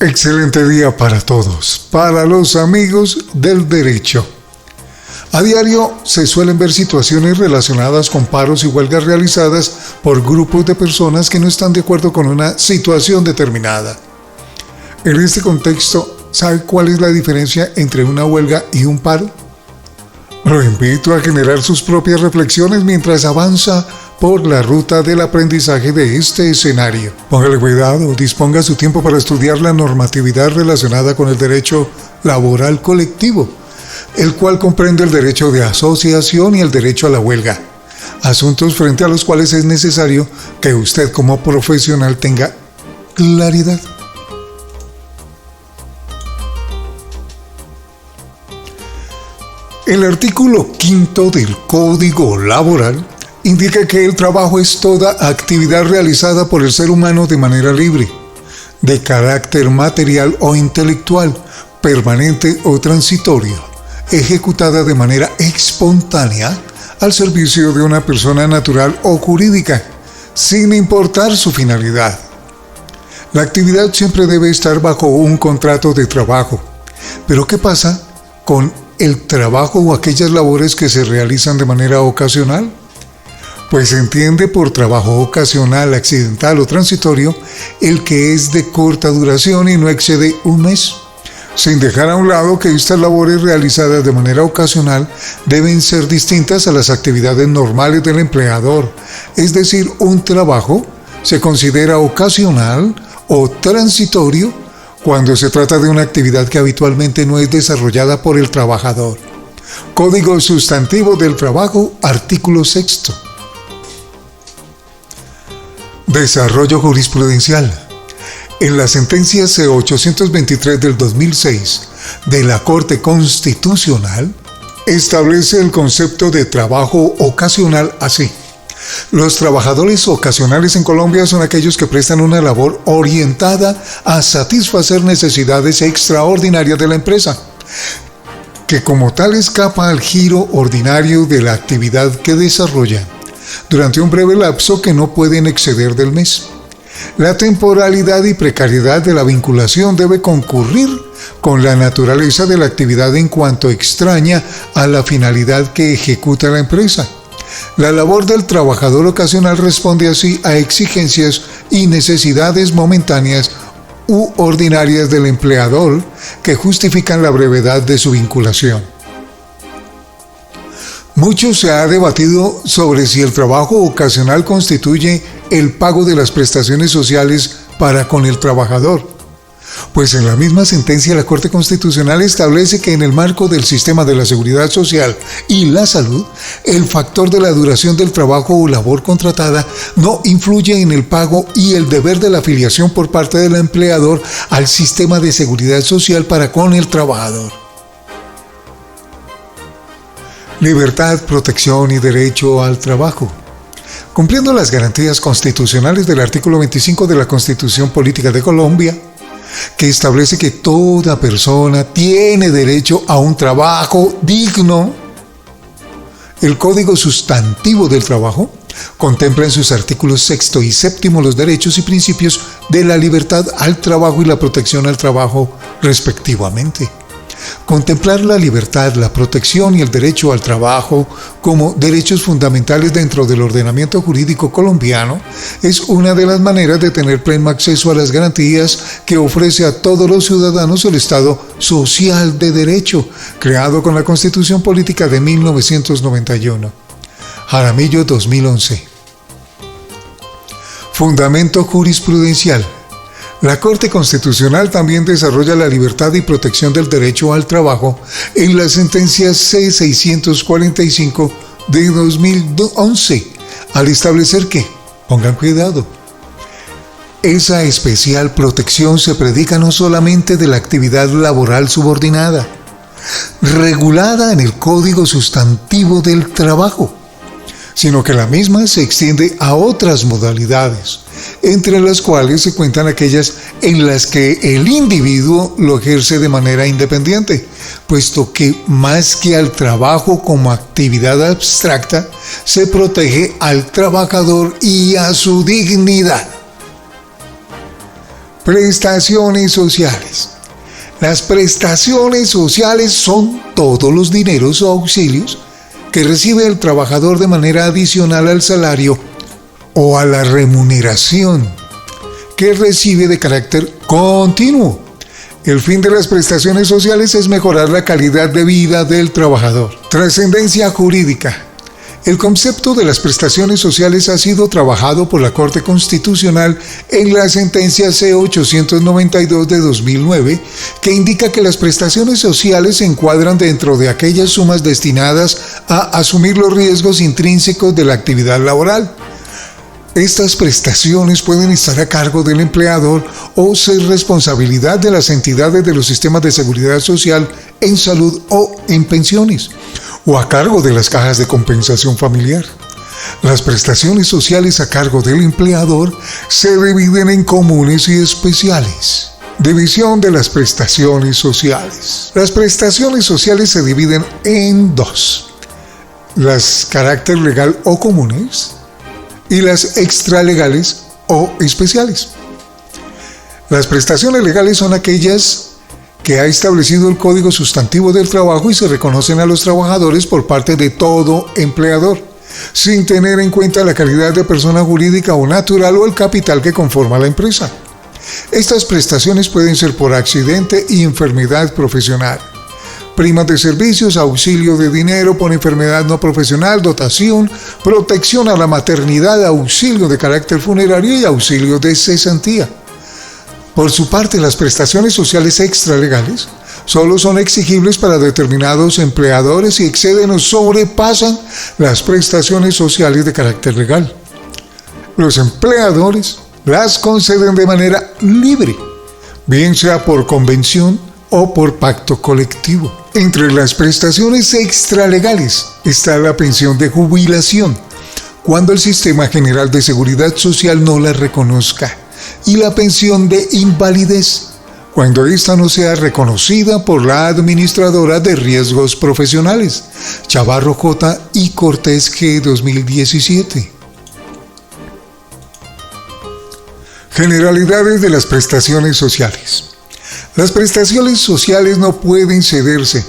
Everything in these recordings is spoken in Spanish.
Excelente día para todos, para los amigos del derecho. A diario se suelen ver situaciones relacionadas con paros y huelgas realizadas por grupos de personas que no están de acuerdo con una situación determinada. En este contexto, ¿sabe cuál es la diferencia entre una huelga y un paro? Lo invito a generar sus propias reflexiones mientras avanza por la ruta del aprendizaje de este escenario. Póngale cuidado, disponga su tiempo para estudiar la normatividad relacionada con el derecho laboral colectivo, el cual comprende el derecho de asociación y el derecho a la huelga, asuntos frente a los cuales es necesario que usted como profesional tenga claridad. El artículo 5 del Código Laboral indica que el trabajo es toda actividad realizada por el ser humano de manera libre, de carácter material o intelectual, permanente o transitorio, ejecutada de manera espontánea al servicio de una persona natural o jurídica, sin importar su finalidad. La actividad siempre debe estar bajo un contrato de trabajo. Pero ¿qué pasa con el trabajo o aquellas labores que se realizan de manera ocasional? Pues se entiende por trabajo ocasional, accidental o transitorio el que es de corta duración y no excede un mes, sin dejar a un lado que estas labores realizadas de manera ocasional deben ser distintas a las actividades normales del empleador. Es decir, un trabajo se considera ocasional o transitorio cuando se trata de una actividad que habitualmente no es desarrollada por el trabajador. Código Sustantivo del Trabajo, artículo 6. Desarrollo jurisprudencial. En la sentencia C-823 del 2006 de la Corte Constitucional, establece el concepto de trabajo ocasional así. Los trabajadores ocasionales en Colombia son aquellos que prestan una labor orientada a satisfacer necesidades extraordinarias de la empresa, que como tal escapa al giro ordinario de la actividad que desarrollan, durante un breve lapso que no pueden exceder del mes. La temporalidad y precariedad de la vinculación debe concurrir con la naturaleza de la actividad en cuanto extraña a la finalidad que ejecuta la empresa. La labor del trabajador ocasional responde así a exigencias y necesidades momentáneas u ordinarias del empleador que justifican la brevedad de su vinculación. Mucho se ha debatido sobre si el trabajo ocasional constituye el pago de las prestaciones sociales para con el trabajador. Pues en la misma sentencia la Corte Constitucional establece que en el marco del sistema de la seguridad social y la salud, el factor de la duración del trabajo o labor contratada no influye en el pago y el deber de la afiliación por parte del empleador al sistema de seguridad social para con el trabajador. Libertad, protección y derecho al trabajo. Cumpliendo las garantías constitucionales del artículo 25 de la Constitución Política de Colombia, que establece que toda persona tiene derecho a un trabajo digno, el Código Sustantivo del Trabajo contempla en sus artículos 6 y 7 los derechos y principios de la libertad al trabajo y la protección al trabajo, respectivamente. Contemplar la libertad, la protección y el derecho al trabajo como derechos fundamentales dentro del ordenamiento jurídico colombiano es una de las maneras de tener pleno acceso a las garantías que ofrece a todos los ciudadanos el Estado Social de Derecho, creado con la Constitución Política de 1991. Jaramillo, 2011. Fundamento jurisprudencial. La Corte Constitucional también desarrolla la libertad y protección del derecho al trabajo en la sentencia C-645 de 2011, al establecer que, pongan cuidado, esa especial protección se predica no solamente de la actividad laboral subordinada, regulada en el Código Sustantivo del Trabajo, sino que la misma se extiende a otras modalidades, entre las cuales se cuentan aquellas en las que el individuo lo ejerce de manera independiente, puesto que más que al trabajo como actividad abstracta, se protege al trabajador y a su dignidad. Prestaciones sociales. Las prestaciones sociales son todos los dineros o auxilios que recibe el trabajador de manera adicional al salario o a la remuneración que recibe de carácter continuo. El fin de las prestaciones sociales es mejorar la calidad de vida del trabajador. Trascendencia jurídica. El concepto de las prestaciones sociales ha sido trabajado por la Corte Constitucional en la sentencia C-892 de 2009, que indica que las prestaciones sociales se encuadran dentro de aquellas sumas destinadas a asumir los riesgos intrínsecos de la actividad laboral. Estas prestaciones pueden estar a cargo del empleador o ser responsabilidad de las entidades de los sistemas de seguridad social en salud o en pensiones, o a cargo de las cajas de compensación familiar. Las prestaciones sociales a cargo del empleador se dividen en comunes y especiales. División de las prestaciones sociales. Las prestaciones sociales se dividen en dos: las carácter legal o comunes y las extralegales o especiales. Las prestaciones legales son aquellas que ha establecido el Código Sustantivo del Trabajo y se reconocen a los trabajadores por parte de todo empleador, sin tener en cuenta la calidad de persona jurídica o natural o el capital que conforma la empresa. Estas prestaciones pueden ser por accidente y enfermedad profesional, primas de servicios, auxilio de dinero por enfermedad no profesional, dotación, protección a la maternidad, auxilio de carácter funerario y auxilio de cesantía. Por su parte, las prestaciones sociales extralegales solo son exigibles para determinados empleadores y exceden o sobrepasan las prestaciones sociales de carácter legal. Los empleadores las conceden de manera libre, bien sea por convención o por pacto colectivo. Entre las prestaciones extralegales está la pensión de jubilación, cuando el Sistema General de Seguridad Social no la reconozca, y la pensión de invalidez, cuando ésta no sea reconocida por la Administradora de Riesgos Profesionales, Chavarro J. y Cortés G. 2017. Generalidades de las prestaciones sociales. Las prestaciones sociales no pueden cederse,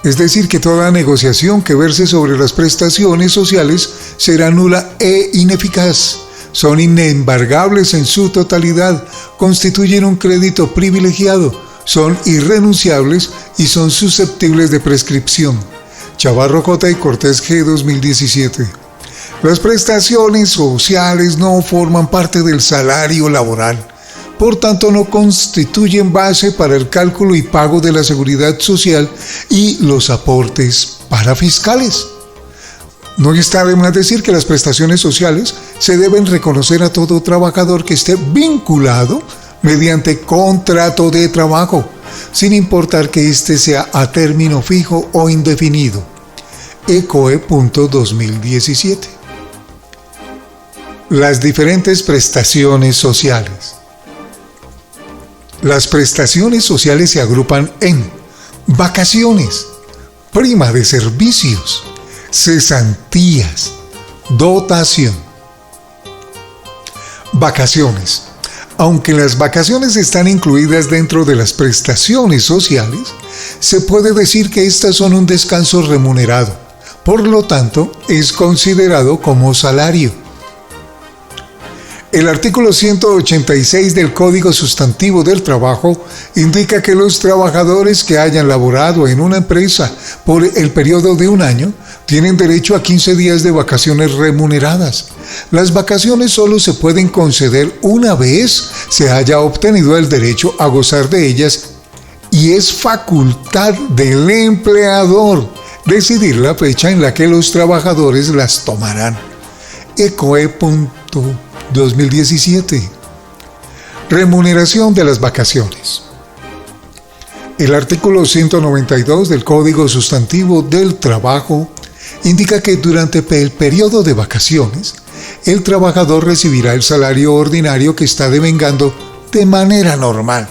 es decir, que toda negociación que verse sobre las prestaciones sociales será nula e ineficaz. Son inembargables en su totalidad, constituyen un crédito privilegiado, son irrenunciables y son susceptibles de prescripción. Chavarro J. y Cortés G. 2017. Las prestaciones sociales no forman parte del salario laboral, por tanto no constituyen base para el cálculo y pago de la seguridad social y los aportes parafiscales. No está de más decir que las prestaciones sociales se deben reconocer a todo trabajador que esté vinculado mediante contrato de trabajo, sin importar que éste sea a término fijo o indefinido. ECOE.2017. Las diferentes prestaciones sociales. Las prestaciones sociales se agrupan en vacaciones, prima de servicios, cesantías, dotación. Vacaciones. Aunque las vacaciones están incluidas dentro de las prestaciones sociales, se puede decir que estas son un descanso remunerado, por lo tanto, es considerado como salario. El artículo 186 del Código Sustantivo del Trabajo indica que los trabajadores que hayan laborado en una empresa por el periodo de un año tienen derecho a 15 días de vacaciones remuneradas. Las vacaciones solo se pueden conceder una vez se haya obtenido el derecho a gozar de ellas y es facultad del empleador decidir la fecha en la que los trabajadores las tomarán. ECOE.2017. Remuneración de las vacaciones. El artículo 192 del Código Sustantivo del Trabajo indica que durante el periodo de vacaciones, el trabajador recibirá el salario ordinario que está devengando de manera normal.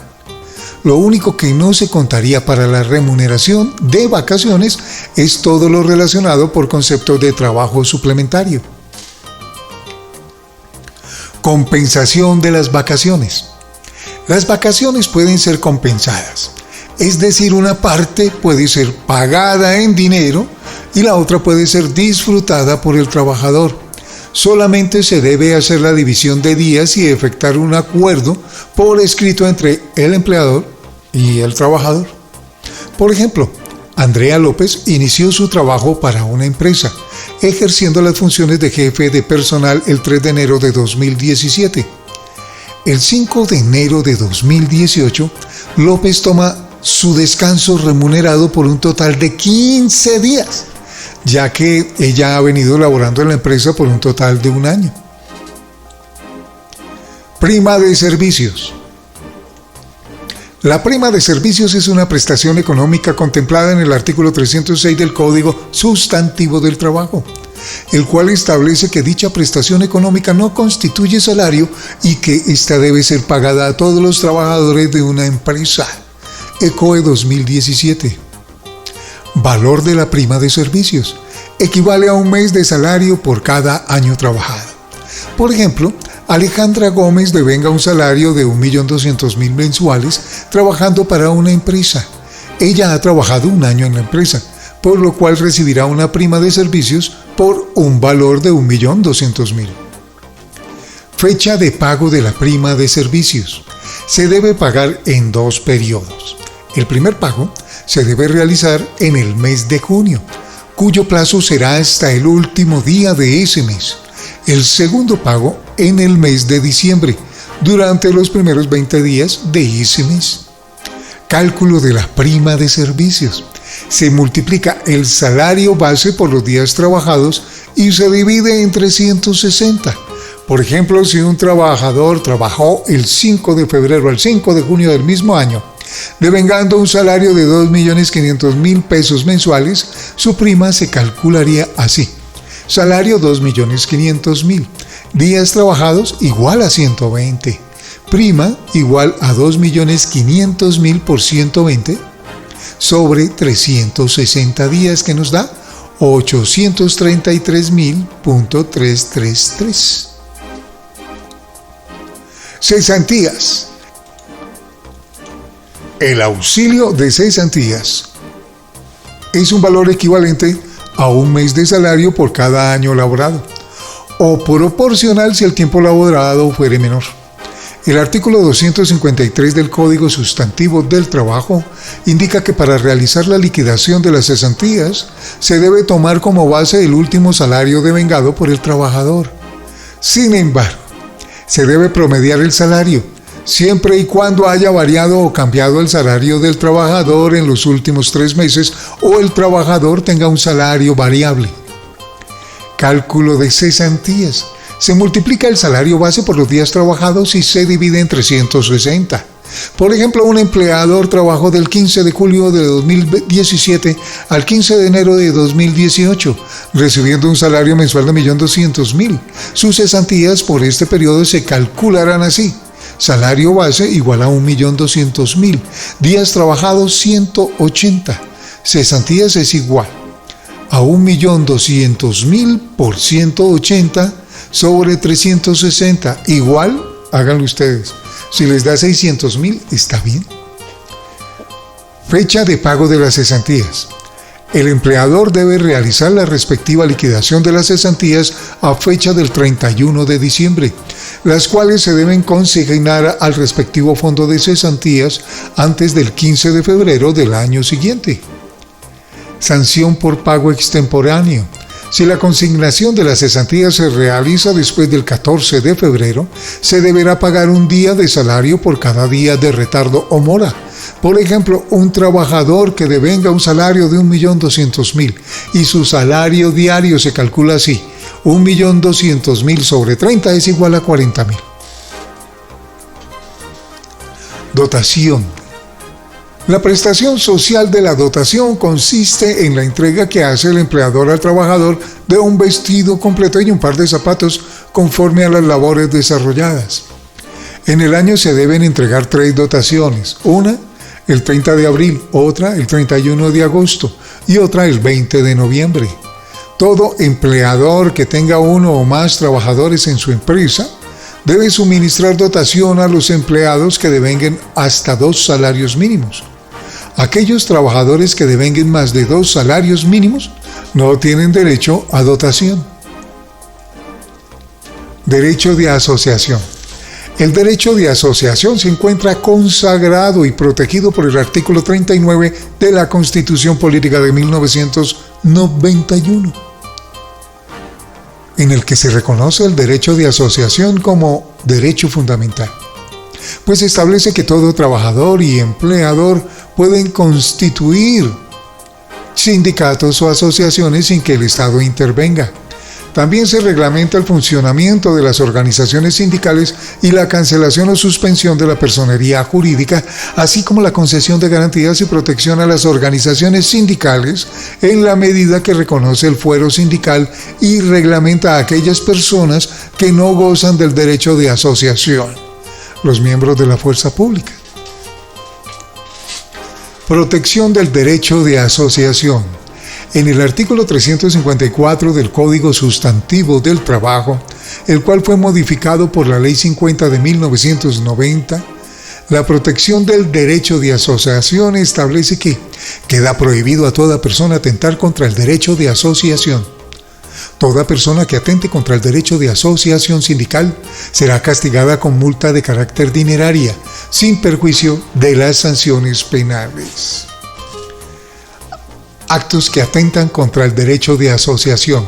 Lo único que no se contaría para la remuneración de vacaciones es todo lo relacionado por concepto de trabajo suplementario. Compensación de las vacaciones. Las vacaciones pueden ser compensadas, es decir, una parte puede ser pagada en dinero y la otra puede ser disfrutada por el trabajador. Solamente se debe hacer la división de días y efectuar un acuerdo por escrito entre el empleador y el trabajador. Por ejemplo, Andrea López inició su trabajo para una empresa, ejerciendo las funciones de jefe de personal el 3 de enero de 2017. El 5 de enero de 2018, López toma su descanso remunerado por un total de 15 días, ya que ella ha venido laborando en la empresa por un total de un año. Prima de servicios. La prima de servicios es una prestación económica contemplada en el artículo 306 del Código Sustantivo del Trabajo, el cual establece que dicha prestación económica no constituye salario y que ésta debe ser pagada a todos los trabajadores de una empresa. ECOE 2017. Valor de la prima de servicios. Equivale a un mes de salario por cada año trabajado. Por ejemplo, Alejandra Gómez devenga un salario de 1.200.000 mensuales trabajando para una empresa. Ella ha trabajado un año en la empresa, por lo cual recibirá una prima de servicios por un valor de 1.200.000. Fecha de pago de la prima de servicios. Se debe pagar en 2 periodos. El primer pago se debe realizar en el mes de junio, cuyo plazo será hasta el último día de ese mes. El segundo pago en el mes de diciembre, durante los primeros 20 días de ese mes. Cálculo de la prima de servicios. Se multiplica el salario base por los días trabajados y se divide en 360. Por ejemplo, si un trabajador trabajó el 5 de febrero al 5 de junio del mismo año, devengando un salario de 2.500.000 pesos mensuales, su prima se calcularía así. Salario 2.500.000, días trabajados igual a 120, prima igual a 2.500.000 por 120 sobre 360 días, que nos da 833.333. Cesantías. El auxilio de cesantías es un valor equivalente a un mes de salario por cada año laborado, o proporcional si el tiempo laborado fuere menor. El artículo 253 del Código Sustantivo del Trabajo indica que para realizar la liquidación de las cesantías se debe tomar como base el último salario devengado por el trabajador. Sin embargo, se debe promediar el salario, siempre y cuando haya variado o cambiado el salario del trabajador en los últimos 3 meses o el trabajador tenga un salario variable. Cálculo de cesantías. Se multiplica el salario base por los días trabajados y se divide en 360. Por ejemplo, un empleador trabajó del 15 de julio de 2017 al 15 de enero de 2018, recibiendo un salario mensual de 1.200.000. Sus cesantías por este periodo se calcularán así. Salario base igual a 1.200.000. Días trabajados 180. Cesantías es igual a 1.200.000 por 180 sobre 360. Igual, háganlo ustedes. Si les da 600.000, está bien. Fecha de pago de las cesantías. El empleador debe realizar la respectiva liquidación de las cesantías a fecha del 31 de diciembre, las cuales se deben consignar al respectivo fondo de cesantías antes del 15 de febrero del año siguiente. Sanción por pago extemporáneo. Si la consignación de las cesantías se realiza después del 14 de febrero, se deberá pagar un día de salario por cada día de retardo o mora. Por ejemplo, un trabajador que devenga un salario de 1.200.000 y su salario diario se calcula así: 1.200.000 sobre 30 es igual a 40.000. Dotación. La prestación social de la dotación consiste en la entrega que hace el empleador al trabajador de un vestido completo y un par de zapatos conforme a las labores desarrolladas. En el año se deben entregar 3 dotaciones, una el 30 de abril, otra el 31 de agosto y otra el 20 de noviembre. Todo empleador que tenga uno o más trabajadores en su empresa debe suministrar dotación a los empleados que devenguen hasta 2 salarios mínimos. Aquellos trabajadores que devenguen más de 2 salarios mínimos no tienen derecho a dotación. Derecho de asociación. El derecho de asociación se encuentra consagrado y protegido por el artículo 39 de la Constitución Política de 1991, en el que se reconoce el derecho de asociación como derecho fundamental, pues establece que todo trabajador y empleador pueden constituir sindicatos o asociaciones sin que el Estado intervenga. También se reglamenta el funcionamiento de las organizaciones sindicales y la cancelación o suspensión de la personería jurídica, así como la concesión de garantías y protección a las organizaciones sindicales en la medida que reconoce el fuero sindical y reglamenta a aquellas personas que no gozan del derecho de asociación, los miembros de la fuerza pública. Protección del derecho de asociación. En el artículo 354 del Código Sustantivo del Trabajo, el cual fue modificado por la Ley 50 de 1990, la protección del derecho de asociación establece que queda prohibido a toda persona atentar contra el derecho de asociación. Toda persona que atente contra el derecho de asociación sindical será castigada con multa de carácter dineraria, sin perjuicio de las sanciones penales. Actos que atentan contra el derecho de asociación.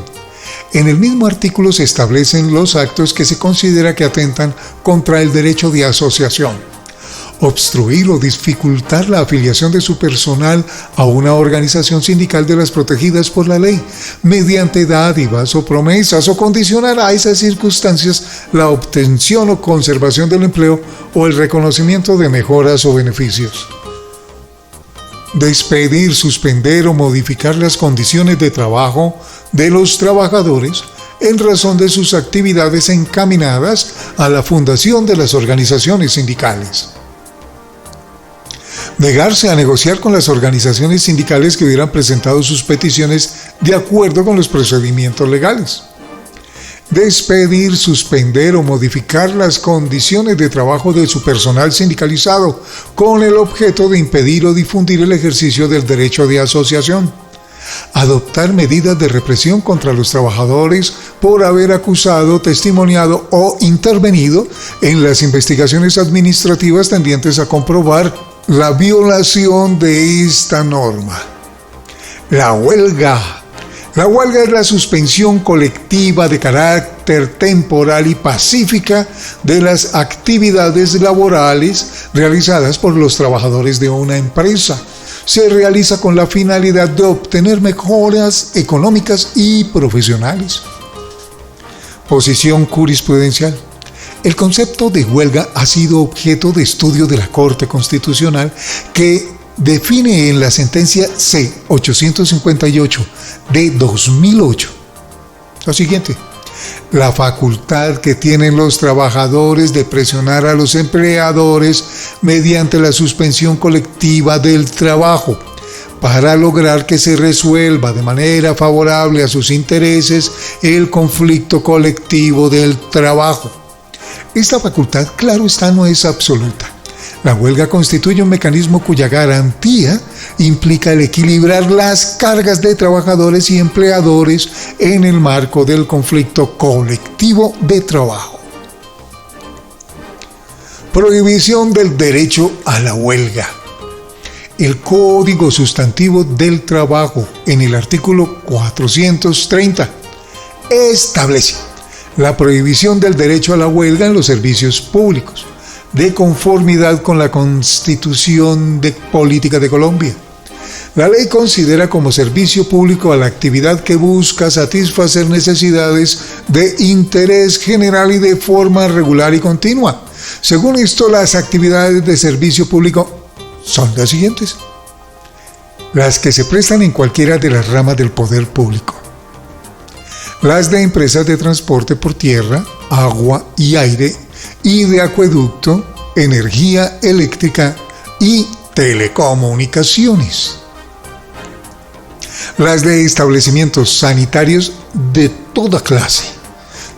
En el mismo artículo se establecen los actos que se considera que atentan contra el derecho de asociación. Obstruir o dificultar la afiliación de su personal a una organización sindical de las protegidas por la ley, mediante dádivas o promesas, o condicionar a esas circunstancias la obtención o conservación del empleo o el reconocimiento de mejoras o beneficios. Despedir, suspender o modificar las condiciones de trabajo de los trabajadores en razón de sus actividades encaminadas a la fundación de las organizaciones sindicales. Negarse a negociar con las organizaciones sindicales que hubieran presentado sus peticiones de acuerdo con los procedimientos legales. Despedir, suspender o modificar las condiciones de trabajo de su personal sindicalizado con el objeto de impedir o difundir el ejercicio del derecho de asociación. Adoptar medidas de represión contra los trabajadores por haber acusado, testimoniado o intervenido en las investigaciones administrativas tendientes a comprobar la violación de esta norma. La huelga. La huelga es la suspensión colectiva de carácter temporal y pacífica de las actividades laborales realizadas por los trabajadores de una empresa. Se realiza con la finalidad de obtener mejoras económicas y profesionales. Posición jurisprudencial. El concepto de huelga ha sido objeto de estudio de la Corte Constitucional, que define en la sentencia C-858 de 2008 lo siguiente: la facultad que tienen los trabajadores de presionar a los empleadores mediante la suspensión colectiva del trabajo para lograr que se resuelva de manera favorable a sus intereses el conflicto colectivo del trabajo. Esta facultad, claro está, no es absoluta. La huelga constituye un mecanismo cuya garantía implica el equilibrar las cargas de trabajadores y empleadores en el marco del conflicto colectivo de trabajo. Prohibición del derecho a la huelga. El Código Sustantivo del Trabajo, en el artículo 430, establece la prohibición del derecho a la huelga en los servicios públicos, de conformidad con la Constitución Política de Colombia. La ley considera como servicio público a la actividad que busca satisfacer necesidades de interés general y de forma regular y continua. Según esto, las actividades de servicio público son las siguientes: las que se prestan en cualquiera de las ramas del poder público, las de empresas de transporte por tierra, agua y aire, y de acueducto, energía eléctrica y telecomunicaciones. Las de establecimientos sanitarios de toda clase,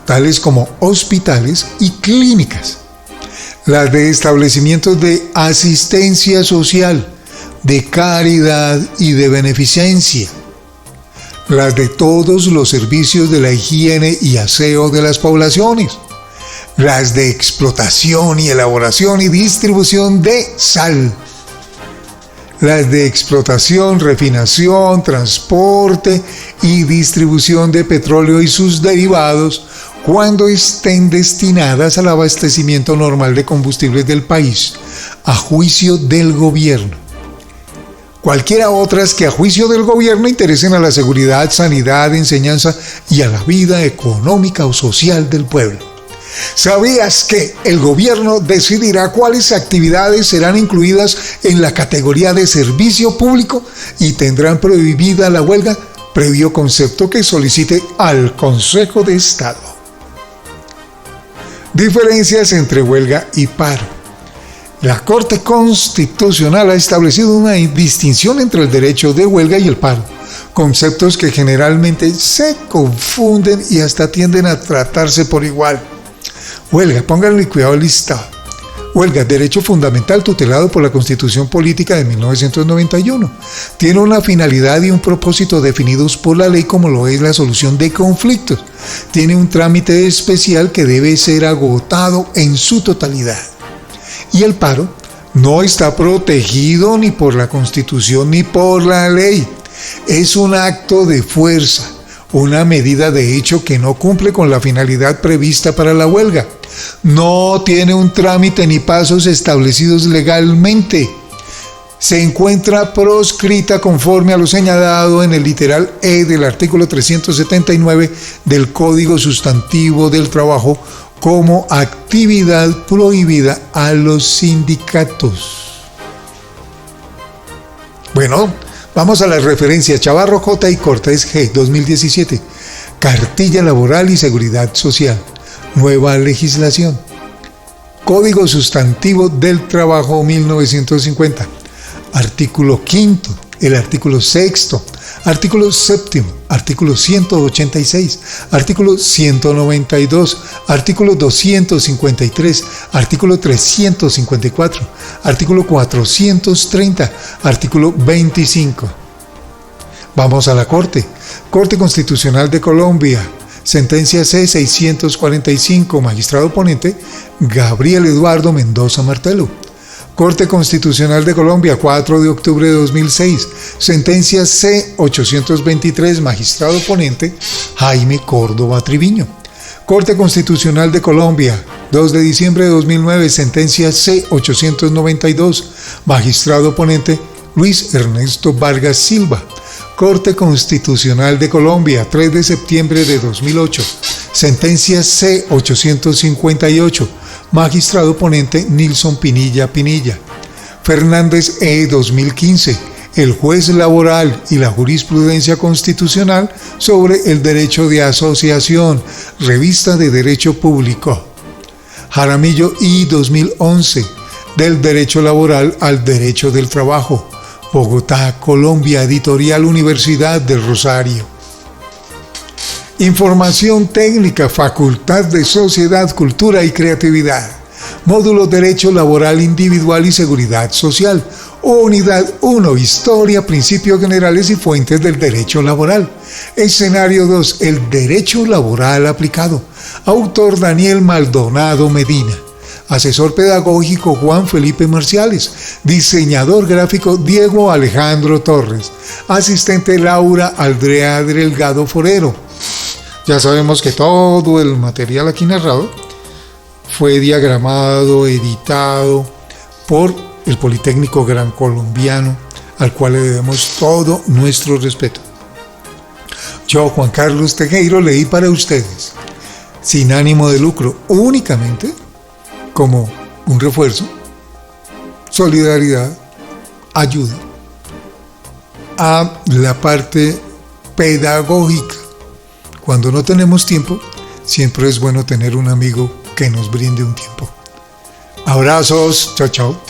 tales como hospitales y clínicas, las de establecimientos de asistencia social, de caridad y de beneficencia, las de todos los servicios de la higiene y aseo de las poblaciones, las de explotación y elaboración y distribución de sal, las de explotación, refinación, transporte y distribución de petróleo y sus derivados cuando estén destinadas al abastecimiento normal de combustibles del país, a juicio del gobierno. Cualquiera otras que a juicio del gobierno interesen a la seguridad, sanidad, enseñanza y a la vida económica o social del pueblo. ¿Sabías que el gobierno decidirá cuáles actividades serán incluidas en la categoría de servicio público y tendrán prohibida la huelga, previo concepto que solicite al Consejo de Estado? Diferencias entre huelga y paro. La Corte Constitucional ha establecido una distinción entre el derecho de huelga y el paro, conceptos que generalmente se confunden y hasta tienden a tratarse por igual. Huelga, pónganle cuidado al listado. Huelga, derecho fundamental tutelado por la Constitución Política de 1991. Tiene una finalidad y un propósito definidos por la ley, como lo es la solución de conflictos. Tiene un trámite especial que debe ser agotado en su totalidad. Y el paro no está protegido ni por la Constitución ni por la ley. Es un acto de fuerza, una medida de hecho que no cumple con la finalidad prevista para la huelga. No tiene un trámite ni pasos establecidos legalmente. Se encuentra proscrita conforme a lo señalado en el literal E del artículo 379 del Código Sustantivo del Trabajo como actividad prohibida a los sindicatos. Bueno, vamos a la referencia Chavarro J. y Cortés G. 2017. Cartilla Laboral y Seguridad Social. Nueva legislación. Código Sustantivo del Trabajo 1950. Artículo 5, el artículo 6, artículo 7, artículo 186, artículo 192, artículo 253, artículo 354, artículo 430, artículo 25. Vamos a la Corte. Corte Constitucional de Colombia. Sentencia C-645, magistrado ponente, Gabriel Eduardo Mendoza Martelo. Corte Constitucional de Colombia, 4 de octubre de 2006. Sentencia C-823, magistrado ponente, Jaime Córdoba Triviño. Corte Constitucional de Colombia, 2 de diciembre de 2009. Sentencia C-892, magistrado ponente, Luis Ernesto Vargas Silva. Corte Constitucional de Colombia, 3 de septiembre de 2008. Sentencia C-858, magistrado ponente Nilson Pinilla Pinilla. Fernández E. 2015, el juez laboral y la jurisprudencia constitucional sobre el derecho de asociación, revista de Derecho Público. Jaramillo I. 2011, del derecho laboral al derecho del trabajo. Bogotá, Colombia, Editorial Universidad del Rosario. Información técnica, Facultad de Sociedad, Cultura y Creatividad. Módulo Derecho Laboral Individual y Seguridad Social. Unidad 1, Historia, Principios Generales y Fuentes del Derecho Laboral. Escenario 2, el Derecho Laboral Aplicado. Autor Daniel Maldonado Medina. Asesor pedagógico Juan Felipe Marciales. Diseñador gráfico Diego Alejandro Torres. Asistente Laura Aldrea Delgado Forero. Ya sabemos que todo el material aquí narrado fue diagramado, editado por el Politécnico Gran Colombiano, al cual le debemos todo nuestro respeto. Yo, Juan Carlos Tejero, leí para ustedes, sin ánimo de lucro, únicamente como un refuerzo, solidaridad, ayuda a la parte pedagógica. Cuando no tenemos tiempo, siempre es bueno tener un amigo que nos brinde un tiempo. Abrazos, chao, chao.